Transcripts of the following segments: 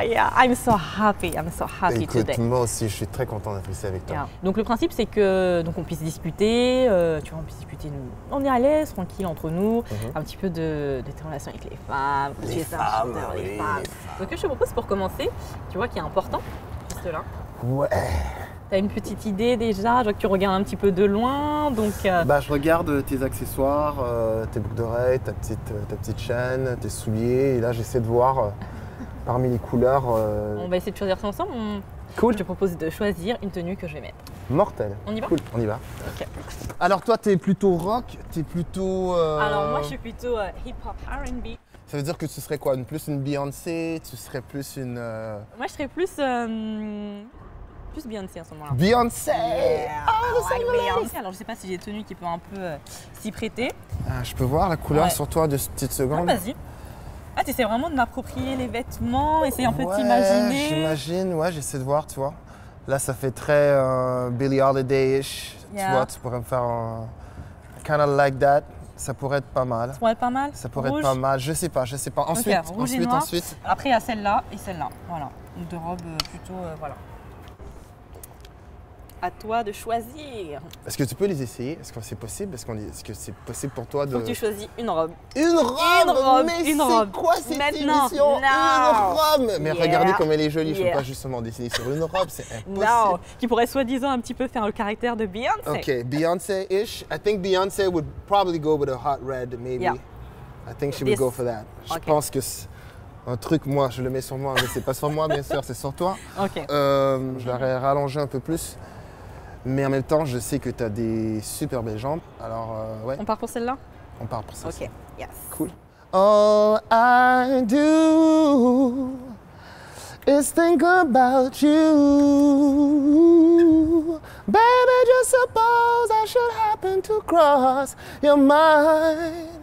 yeah, I'm so happy Écoute, today. moi aussi, je suis très content d'être ici avec toi. Yeah. Donc le principe c'est que on puisse discuter, tu vois, on puisse discuter, on est à l'aise, tranquille entre nous, un petit peu de tes relations avec les femmes, Les tu es un femmes, chanteur, oui, les les femmes. femmes. Donc ce que je te propose pour commencer, tu vois qui est important, juste là. Ouais. Tu as une petite idée déjà, je vois que tu regardes un petit peu de loin, donc Bah, je regarde tes accessoires, tes boucles d'oreilles, ta petite chaîne, tes souliers. Et là, j'essaie de voir parmi les couleurs. on va essayer de choisir ça ensemble. Cool. Je te propose de choisir une tenue que je vais mettre. Mortel. On y va? Cool, on y va. Ok. Alors toi, t'es plutôt rock, t'es plutôt... Alors moi je suis plutôt hip-hop, R&B. Ça veut dire que tu serais quoi? Plus une Beyoncé? Tu serais plus une... Moi je serais plus Beyoncé à ce moment-là. Beyoncé! Yeah, Ah, I like c'est Beyoncé. Alors je sais pas si j'ai des tenues qui peuvent un peu s'y prêter. Ah, je peux voir la couleur Ouais. sur toi de cette petite Ah, seconde? vas-y. Ah, tu essaies vraiment de m'approprier les vêtements, essayer un peu de Ouais, t'imaginer. j'imagine, ouais, j'essaie de voir, tu vois. Là, ça fait très Billie Holiday-ish. Yeah. Tu vois, tu pourrais me faire un... Kind of like that. Ça pourrait être pas mal. Ça pourrait être pas mal. Ça pourrait Rouge. être pas mal. Je sais pas. Ensuite, Ok, rouge et ensuite, noir. ensuite. Après, il y a celle-là et celle-là. Voilà. Donc de robes plutôt, voilà. À toi de choisir. Est-ce que tu peux les essayer? Est-ce que c'est possible? Est-ce que c'est possible pour toi de... Faut que tu choisis une robe. Une robe! Mais une c'est robe. quoi cette Maintenant, émission? now. Une robe! Mais Yeah. regardez comme elle est jolie. Je ne Yeah. peux pas justement dessiner sur une robe. C'est impossible. Non, qui pourrait soi-disant un petit peu faire le caractère de Beyoncé. Okay, Beyonce-ish. I think Beyonce would probably go with a hot red, maybe. Yeah. I think she This. would go for that. Je Okay. pense que c'est un truc, moi, je le mets sur moi, mais c'est pas sur moi, bien sûr, c'est sur toi. Ok. Je l'aurais rallongé un peu plus. Mais en même temps, je sais que tu as des super belles jambes. Alors, ouais, On part pour celle-là? on part pour ça. Ok. Yes. Cool. All I do is think about you. Baby, just suppose I should happen to cross your mind.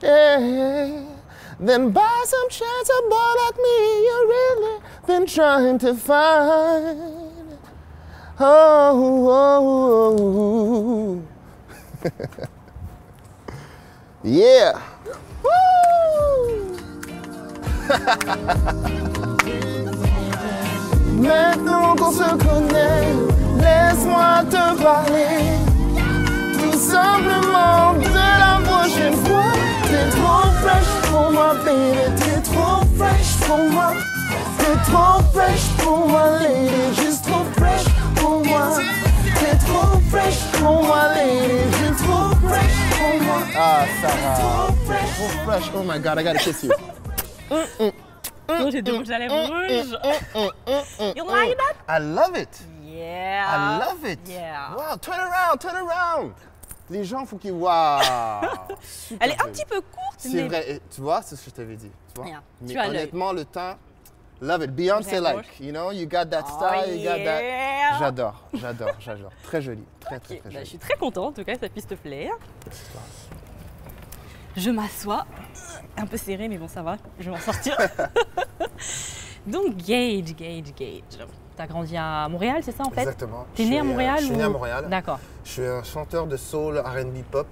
Yeah. Then by some chance a boy like me you really been trying to find. Oh, oh, oh. Yeah. Woo! Maintenant qu'on se connaît, laisse-moi te parler. Tout simplement de la prochaine fois. T'es trop fraîche pour moi, baby. T'es trop fraîche pour moi. T'es trop fraîche pour moi, lady. Juste trop fraîche pour moi. T'es trop fraîche pour moi, lady. Juste trop fraîche pour moi. Ah, Sarah. Trop fraîche. Oh my God, I gotta kiss you. Oh, j'ai deux rouges à lèvres rouges. You like that? I love it. Yeah. I love it. Yeah. Wow, turn around, turn around. Les gens, faut qu'ils... Wow. Super Elle est un joli. petit peu courte, C'est mais vrai, et tu vois, c'est ce que je t'avais dit. Tu vois? Yeah. Mais Tu as l'œil. honnêtement, le teint, love it. Beyoncé-like, you know, you got that style, you got that... yeah. J'adore, j'adore, j'adore. Très joli, très, très, Ok, très bah, je joli. suis très contente en tout cas que ça puisse te plaire. Je m'assois, un peu serré mais bon ça va, je vais m'en sortir. Donc Gage. T'as grandi à Montréal, c'est ça en fait? Exactement. T'es né à Montréal Je suis né à ou- Montréal. D'accord. Je suis un chanteur de soul, R&B pop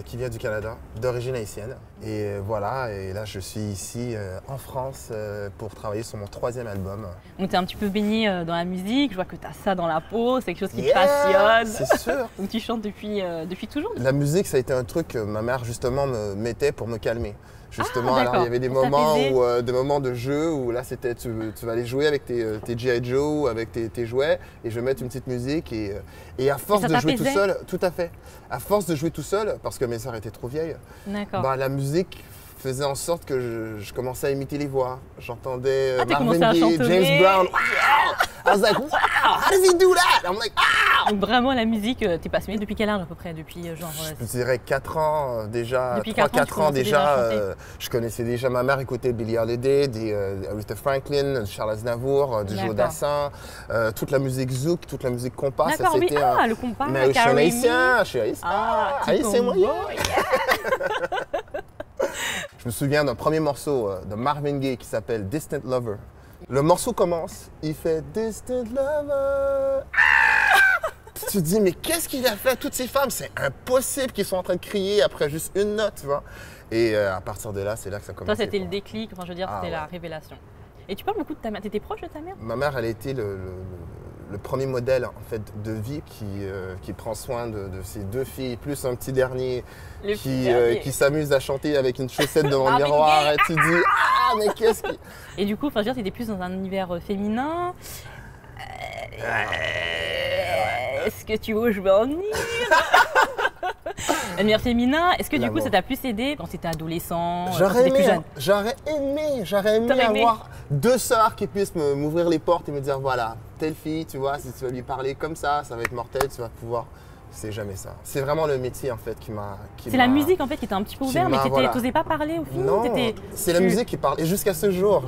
qui vient du Canada, d'origine haïtienne. Et voilà, et là je suis ici en France pour travailler sur mon 3e album. Donc t'es un petit peu baigné dans la musique, je vois que t'as ça dans la peau, c'est quelque chose qui te Yeah, passionne. c'est sûr. Donc tu chantes depuis toujours? La musique, ça a été un truc que ma mère justement me mettait pour me calmer. Justement, Ah, alors il y avait des pour moments, t'apaiser. des moments de jeu où là c'était tu vas aller jouer avec tes G.I. Joe, avec tes jouets, et je vais mettre une petite musique et à force ça de jouer tout t'apaisait? seul, tout à fait, à force de jouer tout seul, parce que mes sœurs étaient trop vieilles, D'accord. bah, la musique faisait en sorte que je commençais à imiter les voix. J'entendais Ah, t'as Marvin commencé à Gaye, chantonner. James Brown. Wow! I was like, wow, how does he do that? I'm like, ah! Donc vraiment la musique, t'es passionné depuis quel âge à peu près? Depuis genre... Je dirais 4 ans déjà, Depuis 3-4 4 ans, tu ans commençais déjà déjà, à chanter. je connaissais déjà, ma mère écoutait Billie Holiday, des Aretha Franklin, Charles Aznavour, du Joe D'accord. Dassin, toute la musique zouk, toute la musique compas. D'accord, oui, c'était le compas, mais je suis un Carry Me. haïtien, je suis haïtien. Ah, petit Haïtien combo, moyen. yeah. Je me souviens d'un premier morceau de Marvin Gaye qui s'appelle Distant Lover. Le morceau commence, il fait Distant Lover. Tu te dis, mais qu'est-ce qu'il a fait à toutes ces femmes? C'est impossible qu'ils soient en train de crier après juste une note, tu vois. Et à partir de là, c'est là que ça commence. Toi, c'était le déclic, enfin, je veux dire, Ah, c'était ouais. la révélation. Et tu parles beaucoup de ta mère. T'étais proche de ta mère? Ma mère, elle a été le premier modèle en fait, de vie qui prend soin de ses 2 filles, plus un petit dernier Le petit dernier. qui s'amuse à chanter avec une chaussette devant le Marvin miroir. Gaye. Et tu dis, ah, mais qu'est-ce qui... Et du coup, enfin, je veux dire, t'étais plus dans un univers féminin. Est-ce que tu vois où je veux en venir? Univers féminin, est-ce que du coup L'amour. ça t'a plus aidé quand t'étais adolescent, quand J'aurais t'étais plus aimé, jeune? j'aurais aimé T'aurais aimé? avoir 2 sœurs qui puissent m'ouvrir les portes et me dire, voilà, telle fille, tu vois, si tu vas lui parler comme ça va être mortel, tu vas pouvoir... C'est jamais ça. C'est vraiment le métier en fait qui m'a... C'est la musique en fait qui t'a un petit peu ouvert, mais voilà. t'osais pas parler aux filles? Non, c'est la tu- musique qui parle. Et jusqu'à ce jour,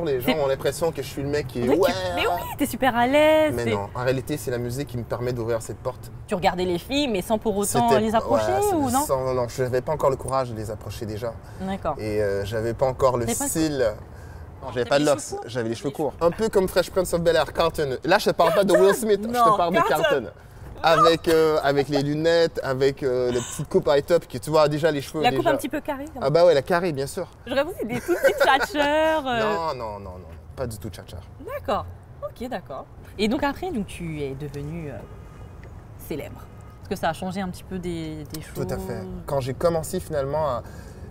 les gens ont l'impression que je suis le mec qui est... Mais oui, t'es super à l'aise. Mais non, en réalité, c'est la musique qui me permet d'ouvrir cette porte. Tu regardais les filles, mais sans pour autant les approcher ou non? Non, je n'avais pas encore le courage de les approcher déjà. D'accord. Et j'avais pas encore le T'avais pas style. Non, j'avais T'avais pas de les locks, cheveux courts? j'avais les cheveux courts. Un peu comme Fresh Prince of Bel-Air, Carlton. Là, je te parle pas de Will Smith, je Non, te parle de Carlton. Carlton. Avec les lunettes, avec la petite coupe high top qui, tu vois, déjà les cheveux. La coupe déjà. un petit peu carrée comme Ah bah ouais, la carré, bien sûr. J'aurais voulu des tout petits tchatcheurs. Non, pas du tout tchatcheur. D'accord. Ok, d'accord. Et donc après, donc, tu es devenu célèbre. Est-ce que ça a changé un petit peu des choses? Tout à fait. Quand j'ai commencé finalement,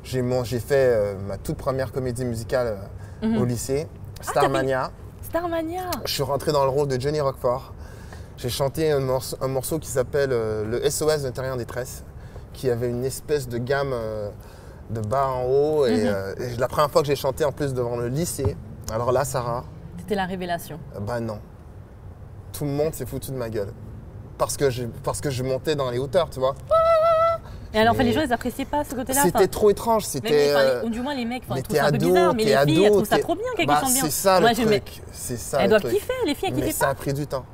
j'ai fait ma toute première comédie musicale au lycée, Starmania. Starmania. Je suis rentré dans le rôle de Johnny Roquefort. J'ai chanté un morceau qui s'appelle le SOS d'Intérieur en détresse, qui avait une espèce de gamme de bas en haut. Et la première fois que j'ai chanté en plus devant le lycée, alors là, Sarah, C'était la révélation. bah non. Tout le monde s'est foutu de ma gueule. Parce que je montais dans les hauteurs, tu vois. Et alors, Mais- les gens, ils appréciaient pas ce côté-là. C'était trop étrange. Mais, C'était. ou du moins les mecs, mais ils trouvent t'es ça un peu ado, bizarre, mais t'es les filles, elles ado, trouvent ça t'es- trop bien qu'elles Bah, chantent bien. c'est ça Moi, le j'aimais- truc. C'est ça Elles le doivent truc. kiffer, les filles, elles Mais kiffaient ça pas. a pris du temps.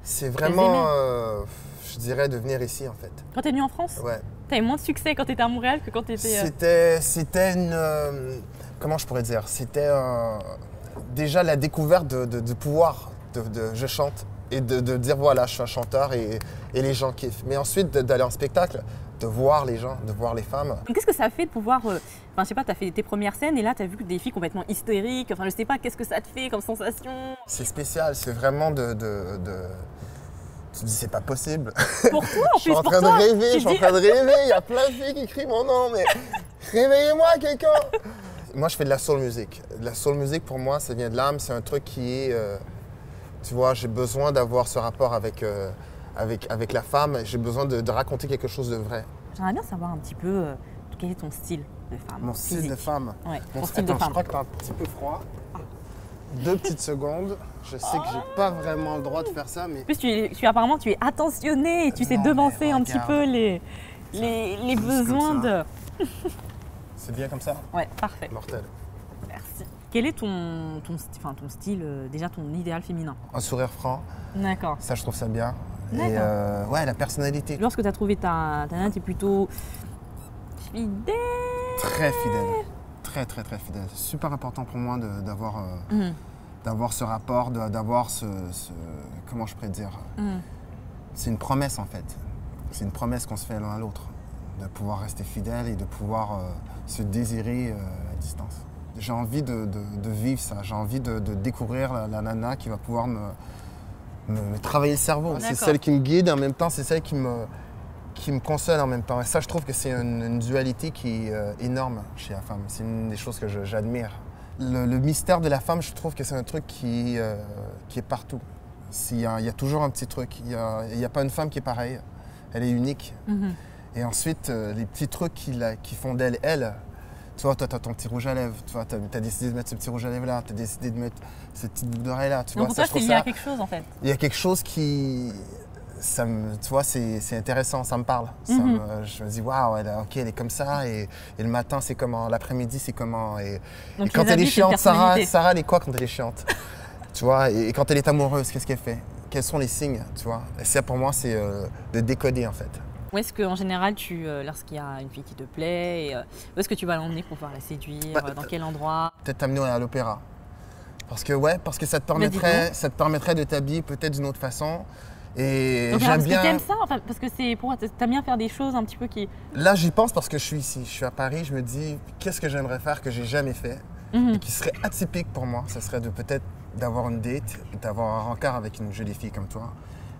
C'est aimaient. vraiment, je dirais, de venir ici en fait. Quand t'es venu en France, Ouais. t'avais moins de succès quand t'étais à Montréal que quand t'étais... C'était une. Comment je pourrais dire? C'était déjà la découverte de pouvoir. Je chante et de dire voilà, je suis un chanteur et les gens kiffent. Mais ensuite d'aller en spectacle, de voir les gens, de voir les femmes. Qu'est-ce que ça fait de pouvoir... Enfin, je sais pas, t'as fait tes premières scènes et là, t'as vu des filles complètement hystériques. Enfin, je sais pas, qu'est-ce que ça te fait comme sensation? C'est spécial, c'est vraiment de. Tu te dis c'est pas possible. Pour toi, en Je suis plus, en pour train de toi. rêver, je Tu suis en te dis- train de rêver, il y a plein de filles qui crient mon nom, mais réveillez-moi quelqu'un! Moi je fais de la soul music. La soul music pour moi ça vient de l'âme, c'est un truc qui est, tu vois, j'ai besoin d'avoir ce rapport avec la femme, j'ai besoin de raconter quelque chose de vrai. J'aimerais bien savoir un petit peu quel est ton style de femme. Mon style de physique. femme. Ouais, Bon, ton style de attends, je femme. crois que t'as un petit peu froid. 2 petites secondes, je sais que j'ai pas vraiment le droit de faire ça, mais... En plus, apparemment, tu es attentionné et tu sais Non, devancer mais un petit regarde. peu les Juste besoins comme de... C'est bien comme ça? Ouais, parfait. Mortel. Merci. Quel est ton style, déjà ton idéal féminin? Un sourire franc, D'accord. ça je trouve ça bien. Et D'accord. ouais, la personnalité. Lorsque tu as trouvé ta nana, tu es plutôt fidèle? Très fidèle. Très fidèle. C'est super important pour moi d'avoir ce rapport, d'avoir ce... Comment je pourrais dire? C'est une promesse en fait. C'est une promesse qu'on se fait l'un à l'autre. De pouvoir rester fidèle et de pouvoir se désirer à distance. J'ai envie de vivre ça. J'ai envie de découvrir la nana qui va pouvoir me travailler le cerveau. C'est D'accord. celle qui me guide et en même temps c'est celle qui me console en même temps. Et ça, je trouve que c'est une dualité qui est énorme chez la femme. C'est une des choses que j'admire. Le mystère de la femme, je trouve que c'est un truc qui est partout. Il y a toujours un petit truc. Il n'y a pas une femme qui est pareille. Elle est unique. Et ensuite, les petits trucs qui font d'elle, elle. Tu vois, toi, tu as ton petit rouge à lèvres. Tu vois, as décidé de mettre ce petit rouge à lèvres là. Tu as décidé de mettre cette petite boucle d'oreille là. Tu Donc vois, pour ça, toi, je trouve c'est lié à ça... quelque chose en fait. Il y a quelque chose qui... tu vois, c'est intéressant, ça me parle. Je me dis, waouh, ok, elle est comme ça, et le matin, c'est comment, l'après-midi, c'est comment. Et Donc tu quand les elle est habites, c'est une chiante, personnalité. Sarah, elle est quoi quand elle est chiante? Tu vois, et quand elle est amoureuse, qu'est-ce qu'elle fait? Quels sont les signes, tu vois? Et ça, pour moi, c'est de décoder, en fait. Où est-ce qu'en général, lorsqu'il y a une fille qui te plaît, où est-ce que tu vas l'emmener pour pouvoir la séduire? Dans quel endroit? Peut-être t'amener à l'opéra. Parce que ça te Mais dis permettrait de t'habiller peut-être d'une autre façon. Et Donc, j'aime parce que bien... t'aimes ça, enfin, parce que c'est pour toi, t'aimes bien faire des choses un petit peu qui... Là, j'y pense parce que je suis ici. Je suis à Paris, je me dis, qu'est-ce que j'aimerais faire que j'ai jamais fait? et qui serait atypique pour moi, ça serait de peut-être d'avoir une date, d'avoir un rencard avec une jolie fille comme toi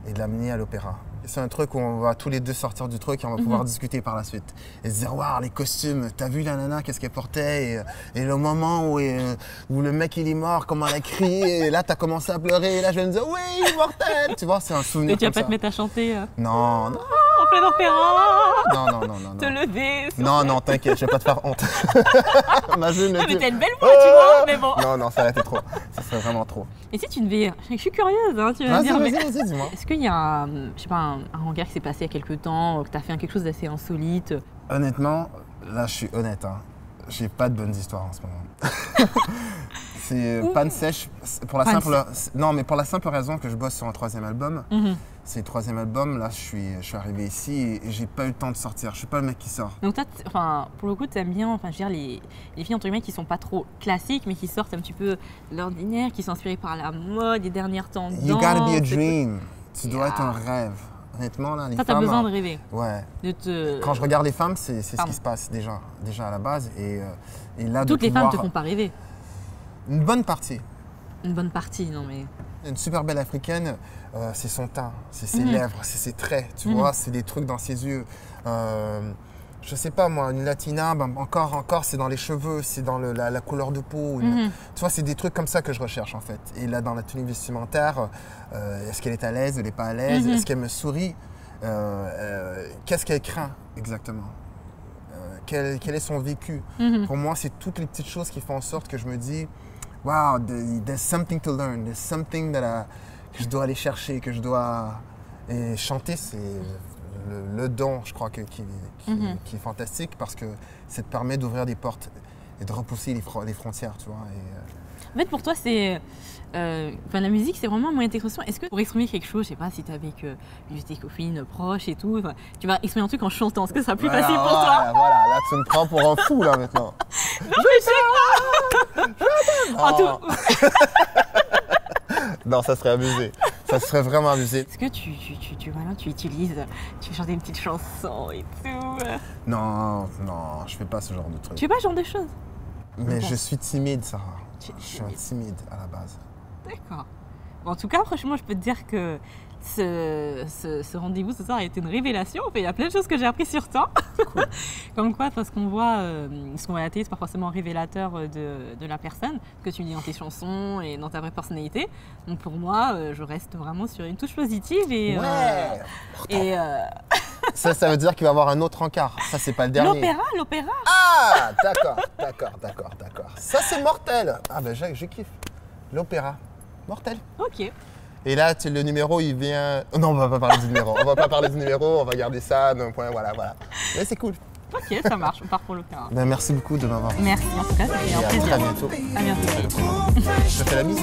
et de l'amener à l'opéra. C'est un truc où on va tous les deux sortir du truc et on va pouvoir discuter par la suite. Et se dire, waouh, les costumes, t'as vu la nana, qu'est-ce qu'elle portait et le moment où le mec il est mort, comment elle a crié, et là t'as commencé à pleurer, et là je vais me dire, oui, mortel. Tu vois, c'est un souvenir. Et tu vas comme pas ça. te mettre à chanter Non, non, en plein opéra, non. te lever. Non, t'inquiète, je vais pas te faire honte. Imagine. Non, mais t'as une belle voix, tu vois, mais bon. Non, ça aurait été trop. Ça serait vraiment trop. Et si tu devais. Je suis curieuse, hein, tu vas me dire. Vas-y, dis-moi. Est-ce qu'il y a je sais pas, un rencard qui s'est passé il y a quelques temps, que tu as fait quelque chose d'assez insolite? Honnêtement, là je suis honnête, hein. J'ai pas de bonnes histoires en ce moment. C'est panne sèche pour la pour la simple raison que je bosse sur un 3e album. C'est le 3e album, là je suis arrivé ici et j'ai pas eu le temps de sortir. Je suis pas le mec qui sort. Donc toi, pour le coup, tu aimes bien, je veux dire, les filles entre guillemets qui sont pas trop classiques, mais qui sortent un petit peu de l'ordinaire, qui sont inspirées par la mode, les dernières tendances. You gotta be a dream. Tu dois être un rêve. Honnêtement, là, les femmes... T'as besoin de rêver. Ouais. Quand je regarde les femmes, c'est ce qui se passe déjà à la base. Et là, toutes les femmes te font pas rêver. Une bonne partie. Une bonne partie, non mais... Une super belle africaine, c'est son teint, c'est ses lèvres, c'est ses traits, tu vois, c'est des trucs dans ses yeux. Je sais pas moi, une latina, ben encore c'est dans les cheveux, c'est dans la couleur de peau. Tu vois, c'est des trucs comme ça que je recherche en fait. Et là, dans la tenue vestimentaire, est-ce qu'elle est à l'aise, elle n'est pas à l'aise, est-ce qu'elle me sourit, qu'est-ce qu'elle craint exactement, quel est son vécu. Pour moi, c'est toutes les petites choses qui font en sorte que je me dis, wow, there's something to learn, there's something que je dois aller chercher, que je dois... Et chanter, c'est le don, je crois, qui est fantastique parce que ça te permet d'ouvrir des portes et de repousser les frontières, tu vois. En fait, pour toi, c'est... la musique, c'est vraiment un moyen d'expression. Est-ce que pour exprimer quelque chose, je sais pas, si tu es avec une de tes copines proches et tout, tu vas exprimer un truc en chantant, est-ce que ça sera plus facile pour toi? Voilà, là, tu me prends pour un fou, là, maintenant. Non, mais je sais pas. Non, ça serait abusé. Ça serait vraiment abusé. Est-ce que tu utilises, tu fais chanter une petite chanson et tout? Non, je fais pas ce genre de truc. Tu fais pas ce genre de choses? Mais je suis timide, Sarah. Je suis timide à la base. D'accord. Bon, en tout cas, franchement, je peux te dire que ce rendez-vous ce soir a été une révélation. Il y a plein de choses que j'ai appris sur toi. Cool. Comme quoi, parce qu'on voit à la télé, c'est pas forcément révélateur de la personne, ce que tu dis dans tes chansons et dans ta vraie personnalité. Donc pour moi, je reste vraiment sur une touche positive. Et, Ça veut dire qu'il va y avoir un autre encart. Ça, c'est pas le dernier. L'opéra. Ah, d'accord. Ça, c'est mortel. Ah, ben, je kiffe. L'opéra. Mortel. Ok. Et là, le numéro, il vient... Non, on va pas parler du numéro. On va pas parler du numéro, on va garder ça d'un point, voilà. Mais c'est cool. Ok, ça marche, on part pour l'opéra. Ben, merci beaucoup de m'avoir... Merci, en tout cas, c'était un plaisir. À très bientôt. À bientôt. Je te fais la bise.